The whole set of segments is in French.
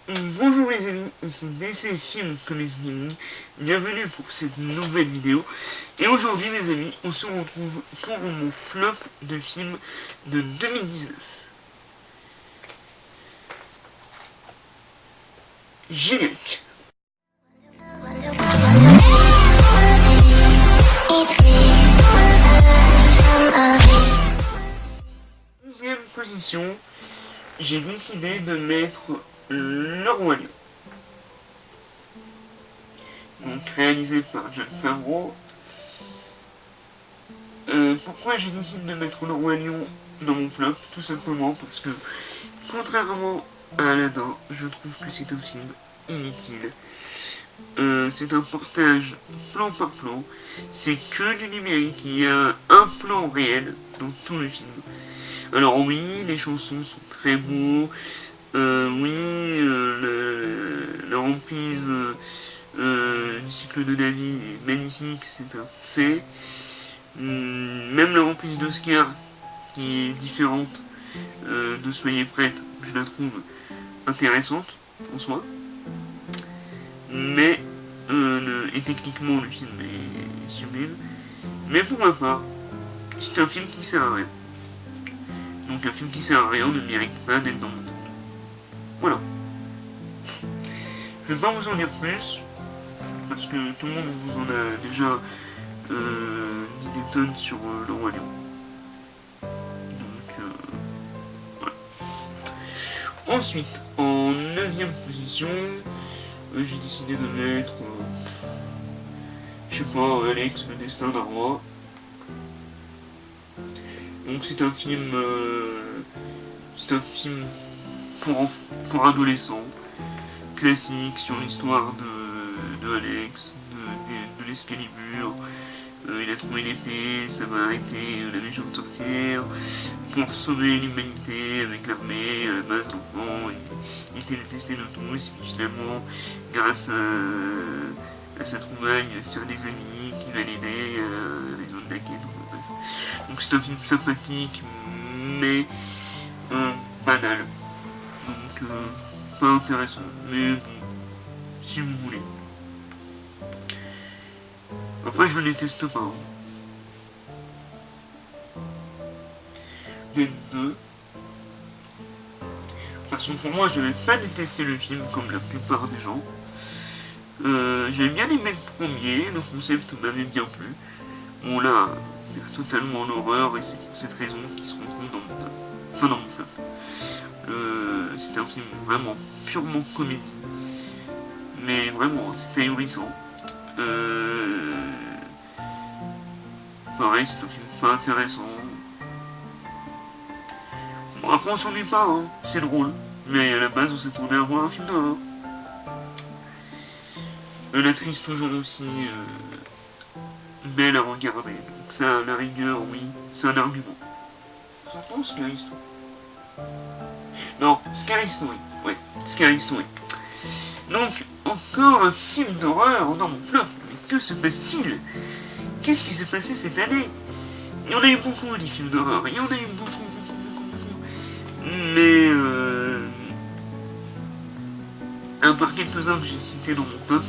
Bonjour les amis, ici DC Film Comics Gaming, bienvenue pour cette nouvelle vidéo. Et aujourd'hui mes amis, on se retrouve pour mon flop de film de 2019. Générique. Dixième position, j'ai décidé de mettre Le Roi Lion. Donc réalisé par Jon Favreau. Pourquoi j'ai décidé de mettre Le Roi Lion dans mon flop? Tout simplement parce que, contrairement à Aladdin, je trouve que c'est un film inutile. C'est un portage plan par plan, c'est que du numérique, il y a un plan réel dans tout le film. Alors oui, les chansons sont très beaux, la reprise du cycle de David est magnifique, c'est un fait. Même la reprise d'Oscar, qui est différente de Soyez prête, je la trouve intéressante en soi. Mais, et techniquement, le film est sublime. Mais pour ma part, c'est un film qui sert à rien. Donc un film qui sert à rien ne mérite pas d'être dans mon top. Voilà. Je vais pas vous en dire plus, parce que tout le monde vous en a déjà dit des tonnes sur Le Roi Lion. Donc, voilà. Ensuite, en 9ème position, j'ai décidé de mettre, je sais pas, Alex, le destin d'un roi. Donc c'est un film pour adolescents, classique sur l'histoire de Alex, de l'Excalibur. Il a trouvé l'épée, ça va arrêter la Légion de sorcières, pour sauver l'humanité avec l'armée. À la base, l'enfant il était détesté de tous, et puis finalement, grâce à sa trouvaille, il va se faire des amis qui va l'aider à résoudre la quête. Donc c'est un film sympathique, mais banal. Donc pas intéressant, mais bon, si vous voulez. Après je le déteste pas. Des deux. Parce que pour moi je n'avais pas détesté le film comme la plupart des gens. J'avais bien aimé le premier, le concept m'avait bien plu. Bon là, totalement l'horreur, et c'est pour cette raison qu'il se retrouve dans mon top. Enfin dans mon flop. C'était un film vraiment purement comédie. Mais vraiment, c'était ahurissant. Pareil, c'est un film pas intéressant. Bon, après on s'ennuie pas, hein. C'est drôle. Mais à la base on s'attendait à voir un film d'horreur. L'actrice toujours aussi belle à regarder. Donc ça, à la rigueur, oui, c'est un argument. S'entend Scary Story? Non, Scary Story. Ouais, Scary Story. Donc, encore un film d'horreur dans mon flop. Mais que se passe-t-il? Qu'est-ce qui s'est passé cette année? Il y en a eu beaucoup des films d'horreur. Il y en a eu beaucoup. Mais, à part quelques-uns que j'ai cités dans mon top,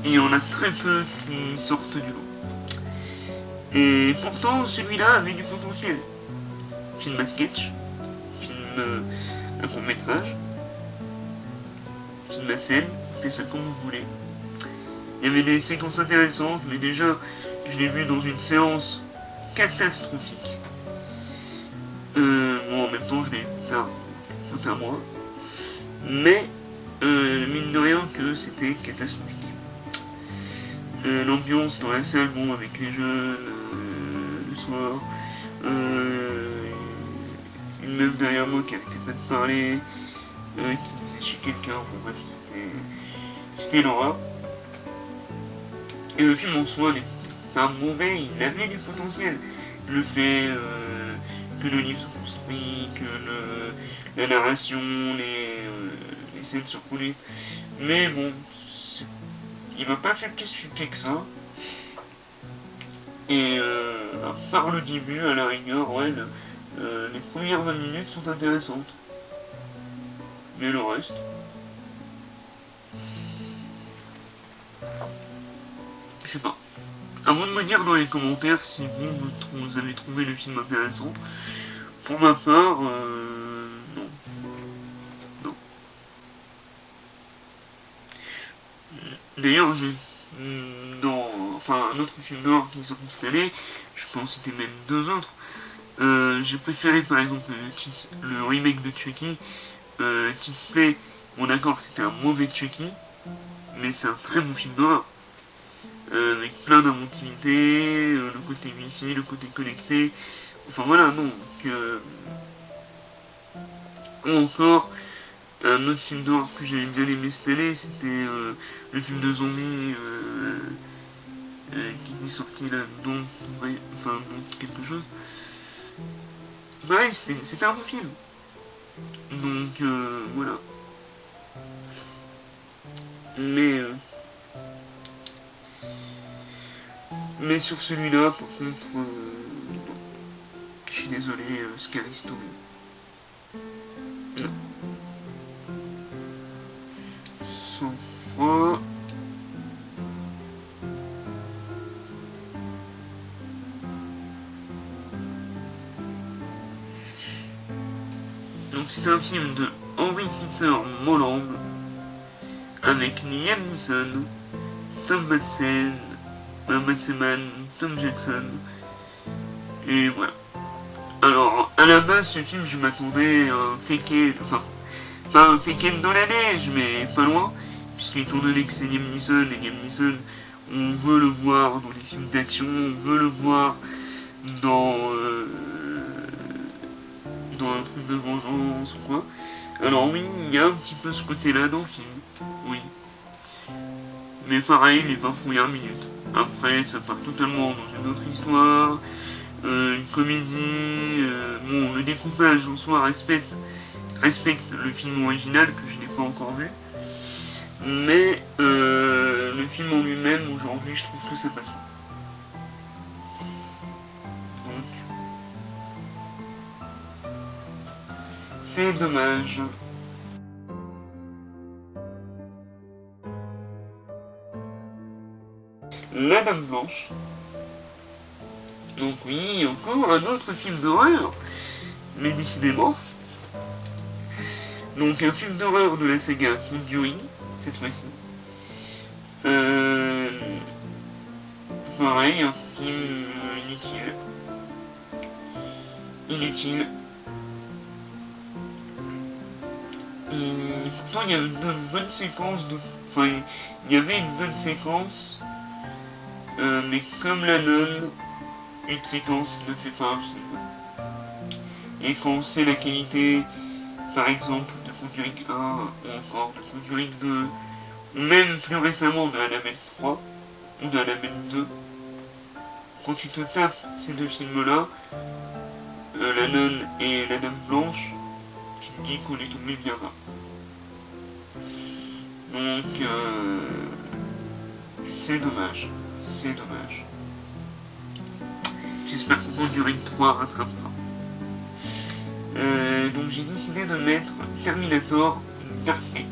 il y en a très peu qui sortent du lot. Et pourtant, celui-là avait du potentiel. Film à sketch, film à court métrage, film à scène, appelez ça comme vous voulez. Il y avait des séquences intéressantes, mais déjà, je l'ai vu dans une séance catastrophique. Bon, en même temps, je l'ai vu tard, faute à moi. Mais, mine de rien, que c'était catastrophique. L'ambiance dans la salle, bon, avec les jeunes, le soir, une meuf derrière moi qui arrêtait pas de parler, qui faisait chez quelqu'un, enfin bref, c'était l'horreur. Et le film en soi n'est pas mauvais, il avait du potentiel. Le fait que le livre se construit, que la narration, les scènes surcoulées. Mais bon, il m'a pas fait plus flipper que ça. Et à part le début, à la rigueur, ouais, les premières 20 minutes sont intéressantes. Mais le reste... Je sais pas. À vous de me dire dans les commentaires si vous avez trouvé le film intéressant. Pour ma part, non. Non. D'ailleurs, j'ai un autre film d'horreur qui est sorti cette année, je peux en citer même deux autres. J'ai préféré par exemple le remake de Chucky, Cheats Play. Bon d'accord, c'était un mauvais Chucky, mais c'est un très bon film d'horreur. Avec plein d'inventivité, le côté wifi, le côté connecté. Enfin voilà, non. Ou encore, un autre film d'horreur que j'avais bien aimé cette année, c'était le film de zombies qui est sorti là, dont quelque chose. Pareil, c'était un bon film. Donc voilà. Mais sur celui-là, par contre, je suis désolé, Scary Story. Non. Sans froid. Donc c'est un film de Henry Peter Molland avec Liam Neeson, Tom Bateman, Tom Jackson, et voilà. Alors, à la base, ce film, je m'attendais à un Tekken, enfin, pas un Tekken dans la neige, mais pas loin, puisque étant donné que c'est Liam Neeson, et Liam Neeson, on veut le voir dans les films d'action, on veut le voir dans un truc de vengeance ou quoi. Alors oui, il y a un petit peu ce côté-là dans le film, oui. Mais pareil, les 20 premières minutes. Après, ça part totalement dans une autre histoire, une comédie. Bon, le découpage en soi respecte le film original que je n'ai pas encore vu. Mais le film en lui-même, aujourd'hui, je trouve que ça passe pas. Donc, c'est dommage. La Dame Blanche. Donc oui, encore un autre film d'horreur, mais décidément. Donc un film d'horreur de la saga Conjuring, cette fois-ci. Pareil, un film inutile. Et pourtant il y avait une bonne séquence de... Enfin, il y avait une bonne séquence, mais comme la nonne, une séquence ne fait pas un film. Et quand on sait la qualité, par exemple, de Conjuring 1, ou encore de Conjuring 2, ou même plus récemment de Annabelle 3, ou de Annabelle 2, quand tu te tapes ces deux films-là, La Nonne et La Dame Blanche, tu te dis qu'on est tombé bien bas. Donc, c'est dommage. C'est dommage. J'espère que Conjuring 3 rattrapera. Donc j'ai décidé de mettre Terminator Dark Fate.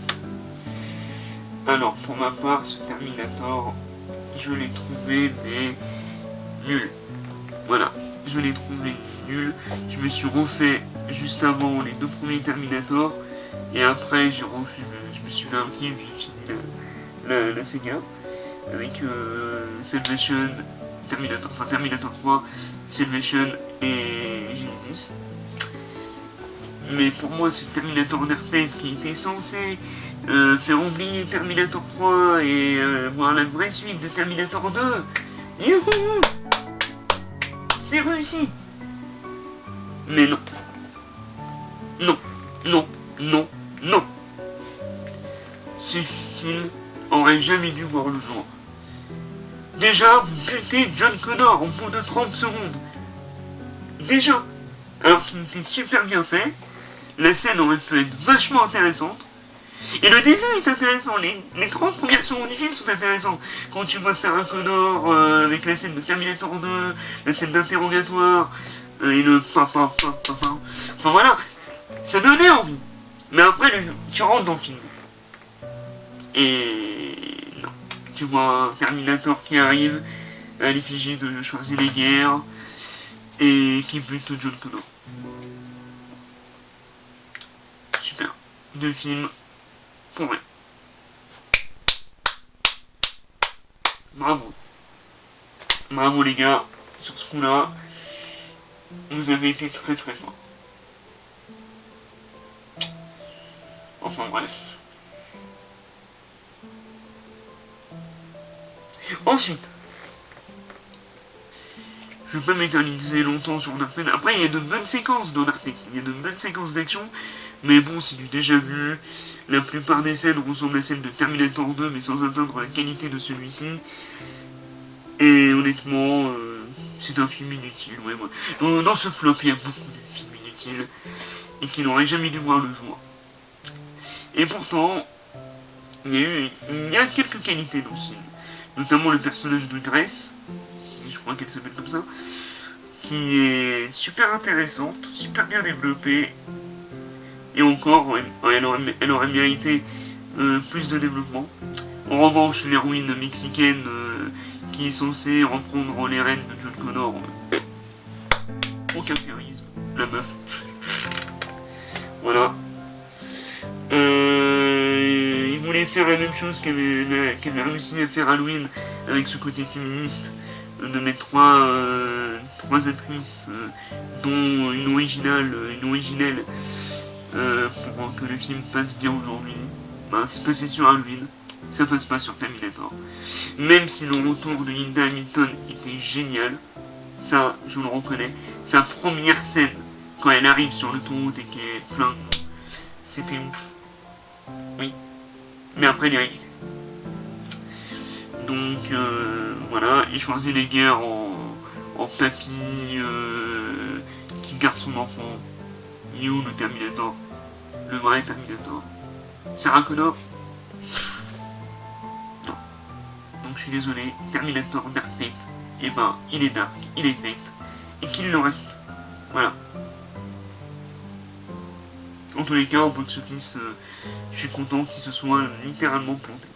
Alors pour ma part, ce Terminator, je l'ai trouvé mais nul. Voilà, je l'ai trouvé nul. Je me suis refait juste avant les deux premiers Terminator et après je me suis fait un kiff, j'ai fini la saga avec Salvation, Terminator 3, Salvation et Genesis. Mais pour moi, ce Terminator Dark Fate qui était censé faire oublier Terminator 3 et voir la vraie suite de Terminator 2. Youhou! C'est réussi! Mais non. Non, non, non, non. Ce film aurait jamais dû voir le jour. Déjà, vous butez John Connor au bout de 30 secondes. Déjà. Alors qu'il était super bien fait. La scène aurait pu être vachement intéressante. Et le début est intéressant. Les 30 premières secondes du film sont intéressantes. Quand tu vois Sarah Connor avec la scène de Terminator 2, la scène d'interrogatoire, et le papa. Enfin voilà, ça donnait envie. Mais après, tu rentres dans le film. Et non. Tu vois un Terminator qui arrive à l'effigie de Schwarzenegger et qui bute John Connor. Super. 2 films pour rien. Bravo. Bravo les gars, sur ce coup-là, vous avez été très très fort. Enfin bref. Ensuite, je vais pas m'éterniser longtemps sur Dark Fate. Après, il y a de bonnes séquences dans Dark Fate. Il y a de bonnes séquences d'action. Mais bon, c'est du déjà vu. La plupart des scènes ressemblent à celles de Terminator 2, mais sans atteindre la qualité de celui-ci. Et honnêtement, c'est un film inutile. Ouais, ouais. Dans ce flop, il y a beaucoup de films inutiles. Et qui n'auraient jamais dû voir le jour. Et pourtant, il y a quelques qualités dans ce film. Notamment le personnage de Grace, si je crois qu'elle s'appelle comme ça, qui est super intéressante, super bien développée, et encore, elle aurait mérité plus de développement. En revanche, l'héroïne mexicaine qui est censée reprendre les rênes de John Connor, aucun charisme, la meuf. Voilà. Il voulait faire la même chose qu'avait réussi à faire Halloween avec ce côté féministe, de mettre trois actrices, dont une originelle, pour que le film passe bien aujourd'hui. Ben, c'est passé sur Halloween, ça passe pas sur Terminator. Même si le retour de Linda Hamilton était génial, ça je le reconnais, sa première scène, quand elle arrive sur l'autoroute et qu'elle flingue, c'était ouf. Oui. Mais après, elle est ridicule. Donc, voilà. Et Schwarzenegger en papy qui garde son enfant. Il est où le Terminator? Le vrai Terminator? Sarah Connor? Non. Donc, je suis désolé. Terminator Dark Fate. Et ben, il est dark, il est fate. Et qu'il le reste. Voilà. En tous les cas, au box-office, je suis content qu'il se soit littéralement planté.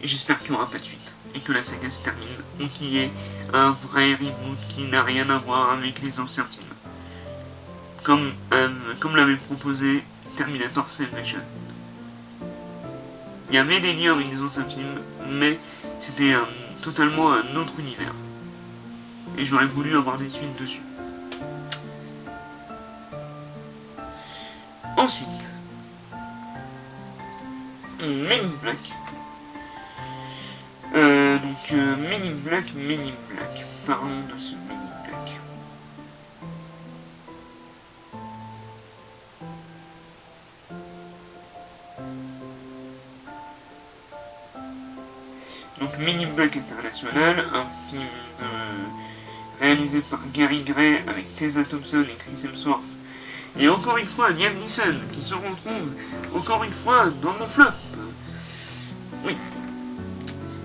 Et j'espère qu'il n'y aura pas de suite. Et que la saga se termine. Ou qu'il y ait un vrai reboot qui n'a rien à voir avec les anciens films. Comme l'avait proposé Terminator Salvation. Il y avait des liens avec les anciens films, mais c'était totalement un autre univers. Et j'aurais voulu avoir des suites dessus. Ensuite, Men in Black. Men in Black. Parlons de ce Men in Black. Donc Men in Black International, un film réalisé par Gary Gray avec Tessa Thompson et Chris Hemsworth. Et encore une fois, Liam Neeson, qui se retrouve encore une fois dans mon flop. Oui.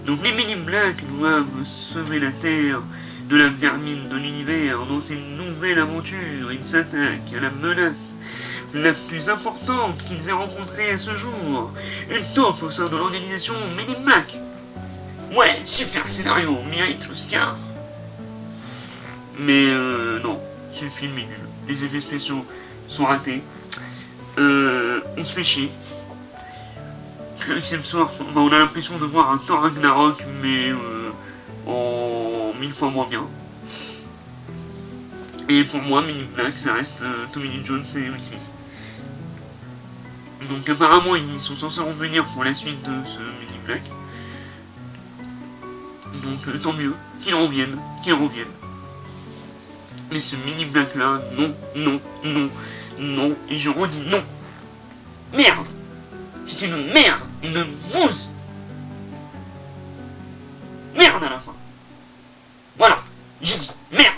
Donc les Men in Black doivent sauver la Terre de la vermine de l'univers dans une nouvelle aventure. Ils s'attaquent à la menace la plus importante qu'ils aient rencontrée à ce jour. Une taupe au sein de l'organisation Men in Black. Ouais, super scénario, mérite l'Oscar. Mais non, ce film est nul. Les effets spéciaux sont ratés. On se fait chier. Chris Hemsworth, on a l'impression de voir un Thor Ragnarok, mais en 1000 fois moins bien. Et pour moi, Men in Black, ça reste Tommy Lee Jones et Will Smith. Donc apparemment, ils sont censés revenir pour la suite de ce Men in Black. Donc tant mieux, qu'ils reviennent. Mais ce Men in Black là, non, et je redis non. Merde! C'est une merde! Une bouse! Merde à la fin! Voilà! J'ai dit merde!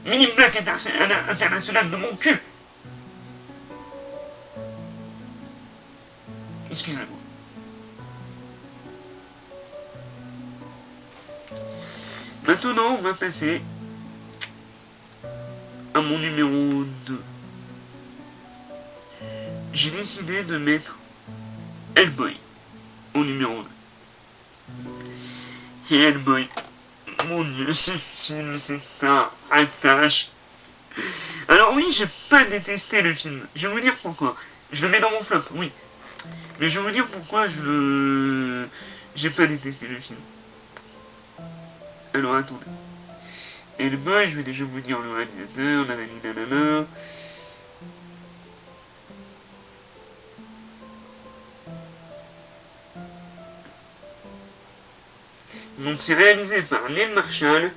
Men in Black international de mon cul! Excusez-moi. Maintenant, on va passer à mon numéro 2, j'ai décidé de mettre Hellboy au numéro 2. Et Hellboy, mon dieu, ce film, c'est un ratage. Alors oui, j'ai pas détesté le film. Je vais vous dire pourquoi. Je le mets dans mon flop, oui. Mais je vais vous dire pourquoi j'ai pas détesté le film. Alors attendez. Hellboy, je vais déjà vous dire le réalisateur, nanana. Donc c'est réalisé par Neil Marshall.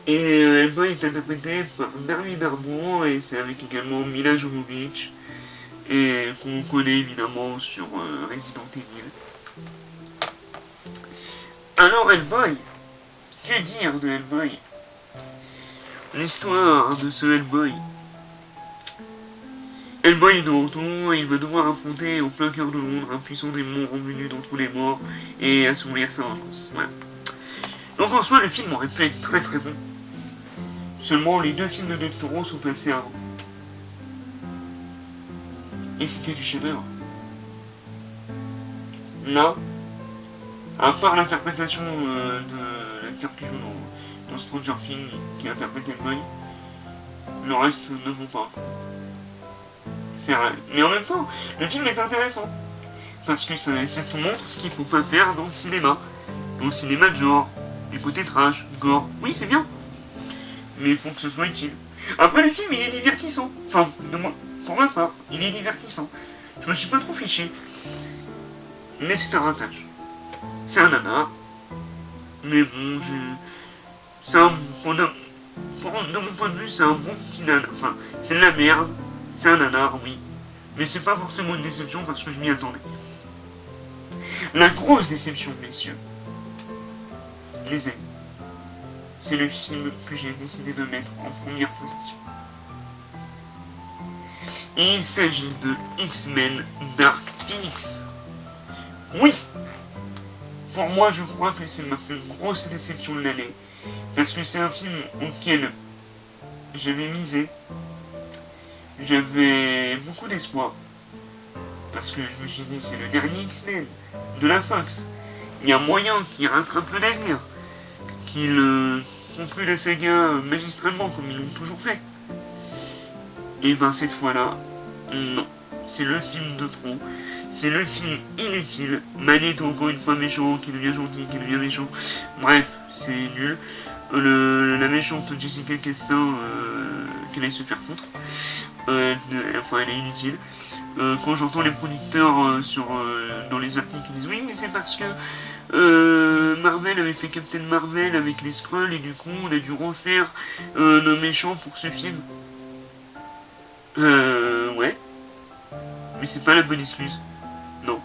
Et Hellboy est interprété par Darby Darbour et c'est avec également Mila Jovovich et qu'on connaît évidemment sur Resident Evil. Alors Hellboy, que dire de Hellboy? L'histoire de ce Hellboy. Hellboy est de retour et il va devoir affronter au plein cœur de Londres un puissant démon revenu d'entre les morts et assouvir sa vengeance. Voilà. Donc en soi le film aurait pu être très très bon. Seulement les deux films de Del Toro sont passés avant. Et c'était du chef-d'œuvre. Là, à part l'interprétation de l'acteur qui joue dans Stranger Things, qui interprète Hellboy, le reste ne vaut pas. C'est vrai. Mais en même temps, le film est intéressant. Parce que ça te montre ce qu'il ne faut pas faire dans le cinéma. Dans le cinéma de genre, les côtés trash, gore. Oui, c'est bien. Mais il faut que ce soit utile. Après, le film, il est divertissant. Enfin, pour ma part, il est divertissant. Je me suis pas trop fiché. Mais c'est un ratage. C'est un nanar. Mais bon, c'est un... De mon point de vue, c'est un bon petit nanar. Enfin, c'est de la merde. C'est un nanar, oui. Mais c'est pas forcément une déception parce que je m'y attendais. La grosse déception, messieurs. Les amis. C'est le film que j'ai décidé de mettre en première position. Et il s'agit de X-Men Dark Phoenix. Oui! Pour moi, je crois que c'est ma plus grosse déception de l'année. Parce que c'est un film auquel j'avais misé. J'avais beaucoup d'espoir. Parce que je me suis dit, c'est le dernier X-Men de la Fox. Il y a moyen qu'il rattrape le navire. Qu'il conclut la saga magistralement comme ils l'ont toujours fait. Et ben cette fois-là, non. C'est le film de trop. C'est le film inutile. Magneto encore une fois méchant, qui devient gentil, qui devient méchant. Bref, c'est nul. La méchante Jessica Chastain, qu'elle aille se faire foutre. Enfin, elle est inutile. Quand j'entends les producteurs dans les articles qui disent oui, mais c'est parce que Marvel avait fait Captain Marvel avec les Skrulls et du coup on a dû refaire nos méchants pour ce film. Ouais. Mais c'est pas la bonne excuse. Non.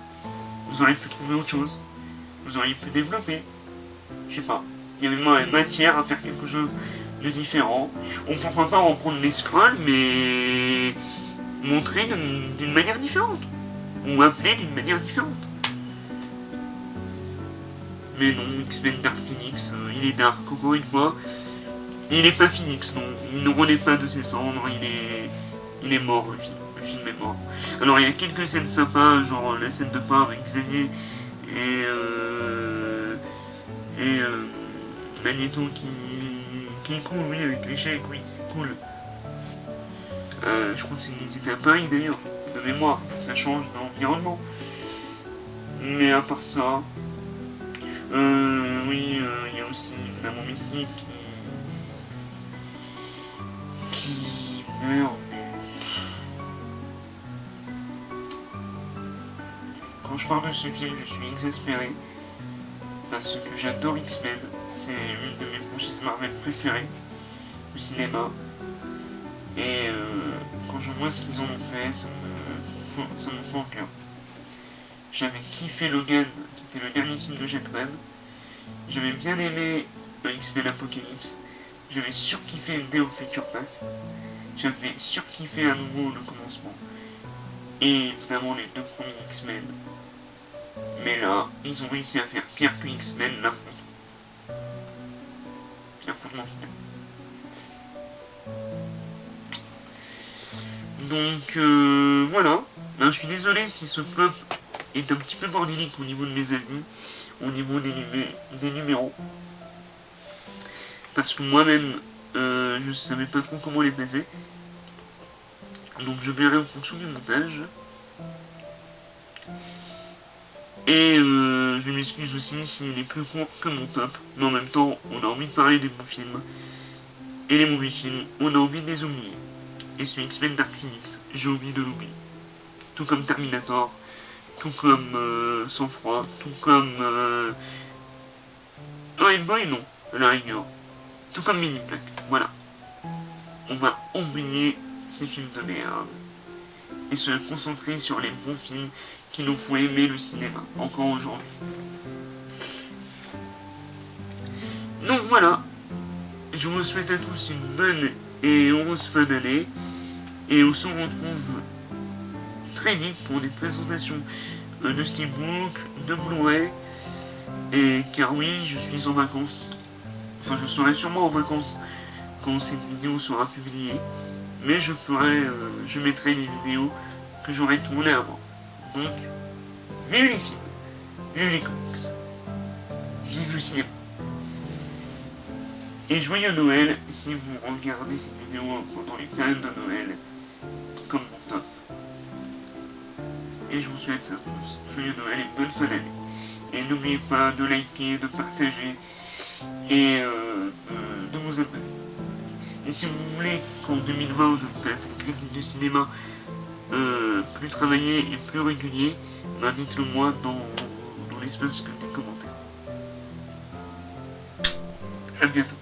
Vous auriez pu trouver autre chose. Vous auriez pu développer. Je sais pas. Il y avait matière à faire quelque chose de différent. On ne pourra pas reprendre les Skrulls, mais montrer d'une manière différente. Ou appeler d'une manière différente. Mais non, X-Men Dark Phoenix, il est dark, encore une fois. Il n'est pas Phoenix, non. Il ne renaît pas de ses cendres, il est mort, le film. Le film est mort. Alors, il y a quelques scènes sympas, genre la scène de fin avec Xavier et Magneto qui est cool, oui, avec l'échec, oui, c'est cool. Je crois que c'était à Paris, d'ailleurs, de mémoire. Ça change d'environnement. Mais à part ça... oui, il y a aussi évidemment Mystique qui meurt, mais... Quand je parle de ce film, je suis exaspéré, parce que j'adore X-Men, c'est une de mes franchises Marvel préférées du cinéma, et quand je vois ce qu'ils en ont fait, ça me fend le cœur. J'avais kiffé Logan, qui était le dernier film de Jetman. J'avais bien aimé X-Men Apocalypse. J'avais surkiffé Day of Future Past. J'avais surkiffé à nouveau le commencement. Et évidemment les deux premiers X-Men. Mais là, ils ont réussi à faire pire que X-Men l'affrontement. L'affrontement final. Donc voilà. Ben, je suis désolé si ce flop est un petit peu bordélique au niveau de mes avis, au niveau des numéros. Parce que moi-même, je savais pas trop comment les peser. Donc je verrai en fonction du montage. Et je m'excuse aussi s'il est plus court que mon top. Mais en même temps, on a envie de parler des bons films. Et les mauvais films, on a envie de les oublier. Et ce X-Men Dark Phoenix, j'ai envie de l'oublier. Tout comme Terminator, tout comme Sang-Froid, tout comme... Hellboy, non, à la rigueur. Tout comme Men in Black, voilà. On va oublier ces films de merde. Et se concentrer sur les bons films qui nous font aimer le cinéma, encore aujourd'hui. Donc voilà, je vous souhaite à tous une bonne et heureuse fin d'année, et on se retrouve très vite pour des présentations de Steelbook, de Blu-ray, et car oui, je suis en vacances. Enfin, je serai sûrement en vacances quand cette vidéo sera publiée, mais je mettrai les vidéos que j'aurai tournées avant. Donc, vive les films, vive les comics, vive le cinéma. Et joyeux Noël si vous regardez cette vidéo pendant les périodes de Noël, comme mon top. Et je vous souhaite à tous joyeux Noël et bonne fin d'année. Et n'oubliez pas de liker, de partager et de vous abonner. Et si vous voulez qu'en 2020 je vous fasse une critique du cinéma plus travaillé et plus régulier, ben dites-le moi dans l'espace des commentaires. A bientôt.